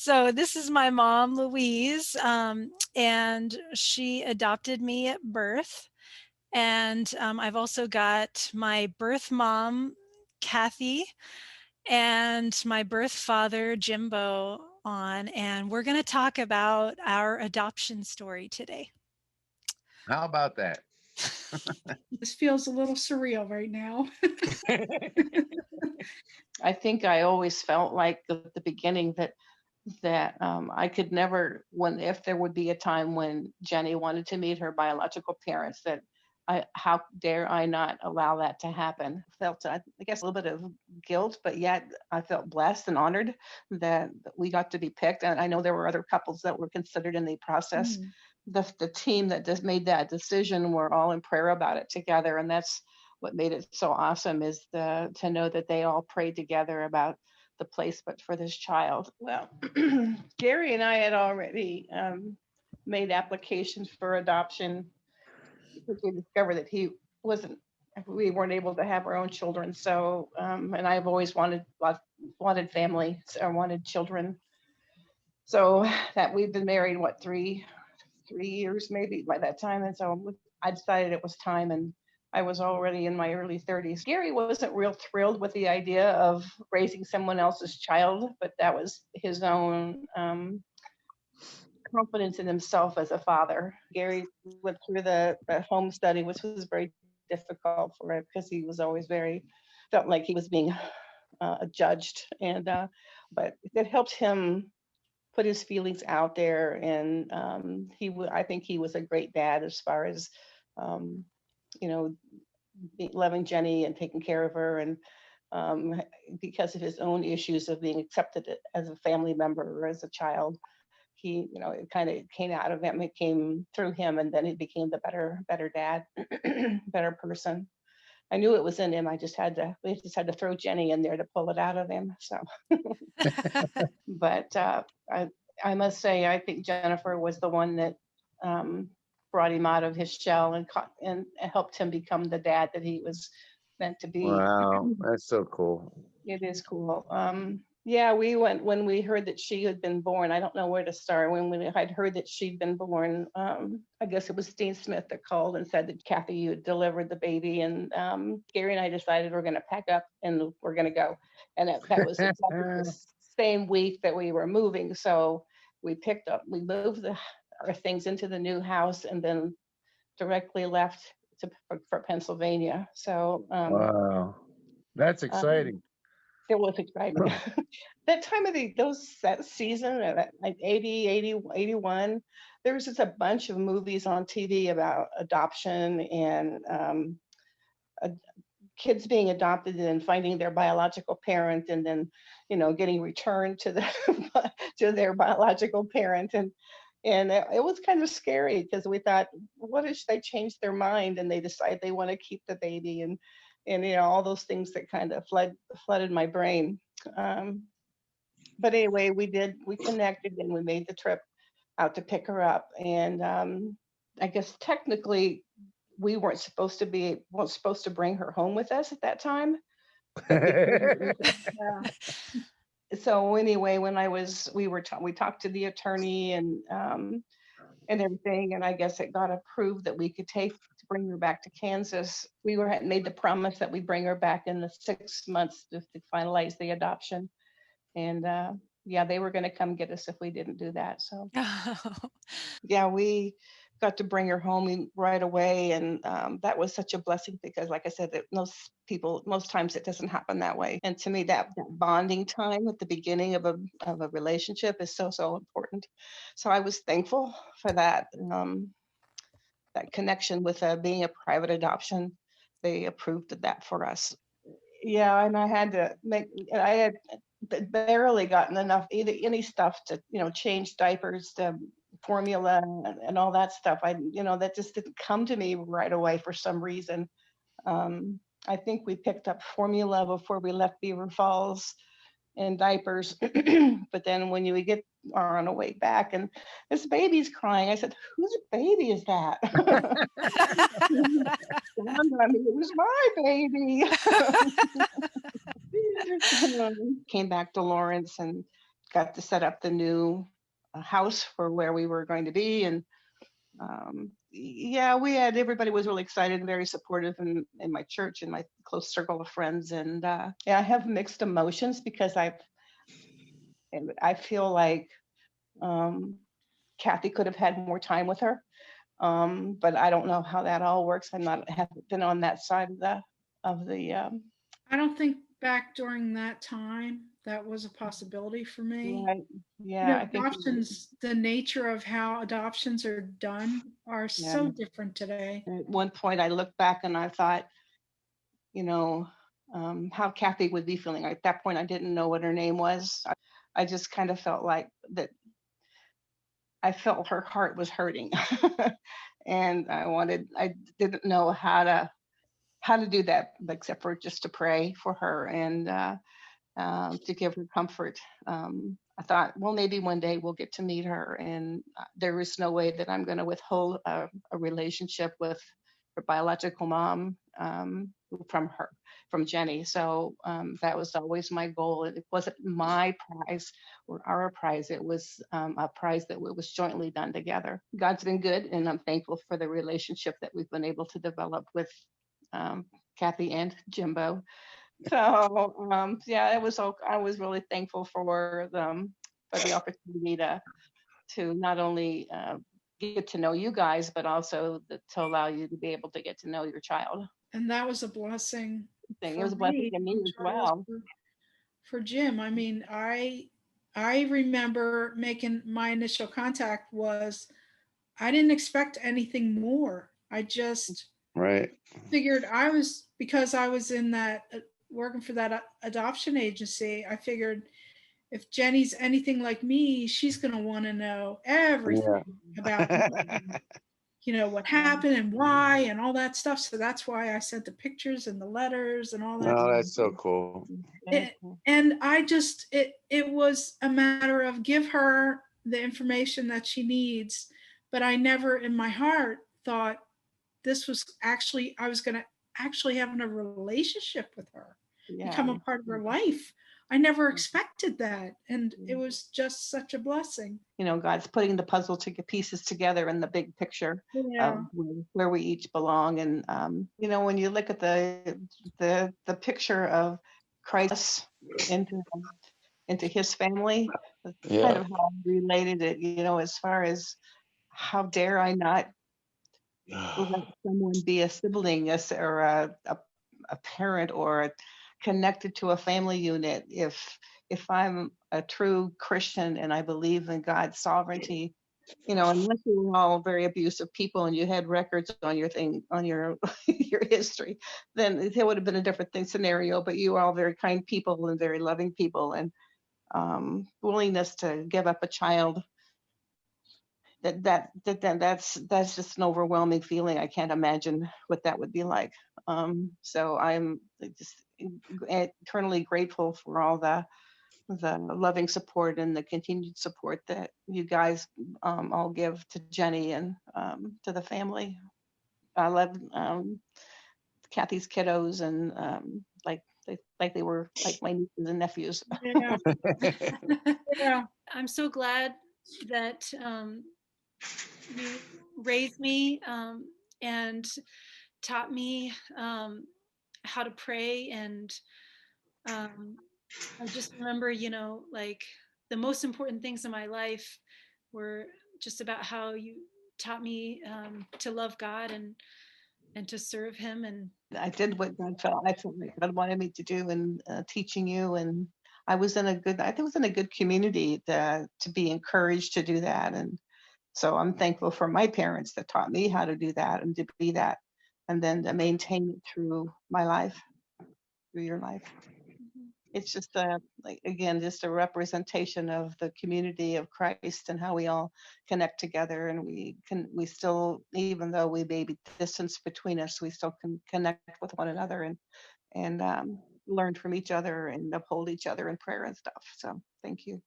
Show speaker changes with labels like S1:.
S1: So this is my mom, Louise, and she adopted me at birth. And I've also got my birth mom, Kathy, and my birth father, Jimbo, on. And we're going to talk about our adoption story today.
S2: How about that?
S3: This feels a little surreal right now.
S4: I think I always felt like at the beginning that I could never, when if there would be a time when Jenny wanted to meet her biological parents, that how dare I not allow that to happen? Felt, I guess, a little bit of guilt, but yet I felt blessed and honored that we got to be picked. And I know there were other couples that were considered in the process. The team that just made that decision were all in prayer about it together, and that's what made it so awesome, is to know that they all prayed together about the placement for this child. Well, Gary and I had already made applications for adoption because we discovered that we weren't able to have our own children. So, and I've always wanted family, so I wanted children. So that we've been married, 3 years maybe by that time. And so I decided it was time, and I was already in my early 30s. Gary wasn't real thrilled with the idea of raising someone else's child, but that was his own confidence in himself as a father. Gary went through the home study, which was very difficult for him because he was always felt like he was being judged. And but it helped him put his feelings out there, and I think he was a great dad as far as loving Jenny and taking care of her, and because of his own issues of being accepted as a family member or as a child, he, it kind of came out of him. It came through him, and then he became the better dad, better person. I knew it was in him. We just had to throw Jenny in there to pull it out of him. So, but I must say, I think Jennifer was the one that brought him out of his shell and helped him become the dad that he was meant to be.
S2: Wow, that's so cool.
S4: It is cool. Yeah, we went when we heard that she had been born. I don't know where to start. When we had heard that she'd been born, I guess it was Dean Smith that called and said that Kathy, you had delivered the baby, and Gary and I decided we're going to pack up and we're going to go. And that was exactly the same week that we were moving. So we moved our things into the new house, and then directly left for Pennsylvania. So
S2: wow, that's exciting.
S4: It was exciting. That time of that season, like 80, 81, there was just a bunch of movies on TV about adoption and kids being adopted and finding their biological parent, and then, getting returned to to their biological parent. And it was kind of scary because we thought, what if they change their mind and they decide they want to keep the baby, and all those things that kind of flooded my brain. But anyway, we connected and we made the trip out to pick her up. And I guess technically we weren't supposed to bring her home with us at that time. So anyway, when we talked to the attorney and everything, and I guess it got approved that we could bring her back to Kansas. We had made the promise that we'd bring her back in the 6 months to finalize the adoption. And they were going to come get us if we didn't do that. So yeah, we got to bring her home right away. And that was such a blessing because, like I said, most times it doesn't happen that way. And to me, that bonding time at the beginning of a relationship is so, so important. So I was thankful for that. That connection with being a private adoption. They approved of that for us. Yeah, and I had barely gotten enough any stuff to change diapers, to formula, and all that stuff. That just didn't come to me right away for some reason. I think we picked up formula before we left Beaver Falls, and diapers. But then when we are on the way back and this baby's crying, I said, whose baby is that? It was my baby. Came back to Lawrence and got to set up the new house for where we were going to be. And yeah, everybody was really excited and very supportive in my church and my close circle of friends. And yeah, I have mixed emotions because I feel like Kathy could have had more time with her. But I don't know how that all works. Haven't been on that side of the
S3: I don't think back during that time that was a possibility for me.
S4: right. Yeah, I think
S3: Adoptions, the nature of how adoptions are done are
S4: yeah.
S3: so different today.
S4: At one point I looked back and I thought, you know, how Kathy would be feeling. At that point I didn't know what her name was. I just kind of felt like that I felt her heart was hurting. And I didn't know how to do that except for just to pray for her and to give her comfort. I thought, well, maybe one day we'll get to meet her, and there is no way that I'm going to withhold a relationship with her biological mom from Jenny. So that was always my goal. It wasn't my prize or our prize. It was a prize that was jointly done together. God's been good, and I'm thankful for the relationship that we've been able to develop with Kathy and Jimbo. So yeah, I was really thankful for the opportunity to not only get to know you guys, but also to allow you to be able to get to know your child.
S3: And that was a blessing
S4: It
S3: for
S4: was a blessing
S3: me.
S4: to me
S3: I'm
S4: as
S3: sure it was
S4: well.
S3: for Jim. I mean, I remember making my initial contact was I didn't expect anything more. I just
S2: Right.
S3: figured because I was in that working for that adoption agency, I figured if Jenny's anything like me, she's going to want to know everything about me,
S2: Yeah.
S3: what happened and why and all that stuff. So that's why I sent the pictures and the letters and all that.
S2: Oh, that's so cool.
S3: It, and it was a matter of give her the information that she needs, but I never in my heart thought this was actually I was going to actually having a relationship with her, become
S4: Yeah.
S3: a part of her life. I never expected that, and it was just such a blessing.
S4: God's putting the pieces together in the big picture
S3: Yeah.
S4: of where we each belong. And when you look at the picture of Christ into his family, that's kind
S2: Yeah.
S4: of how I related it. As far as how dare I not let someone be a sibling or a parent or connected to a family unit if I'm a true Christian and I believe in God's sovereignty. Unless you were all very abusive people and you had records on your thing on your your history, then it would have been a different scenario. But you are all very kind people and very loving people, and willingness to give up a child that's just an overwhelming feeling. I can't imagine what that would be like. So I'm just eternally grateful for all the loving support and the continued support that you guys all give to Jenny and to the family. I love Kathy's kiddos and like they were like my nieces and nephews.
S3: Yeah. Yeah.
S1: I'm so glad that you raised me and taught me how to pray. And I just remember, like the most important things in my life were just about how you taught me to love God and to serve Him. And
S4: I did what I felt like God wanted me to do in teaching you, and I think was in a good community to be encouraged to do that. And so I'm thankful for my parents that taught me how to do that and to be that, and then to maintain it through my life, through your life. It's just just a representation of the community of Christ and how we all connect together, and we still, even though we may be distance between us, we still can connect with one another and learn from each other and uphold each other in prayer and stuff. So thank you.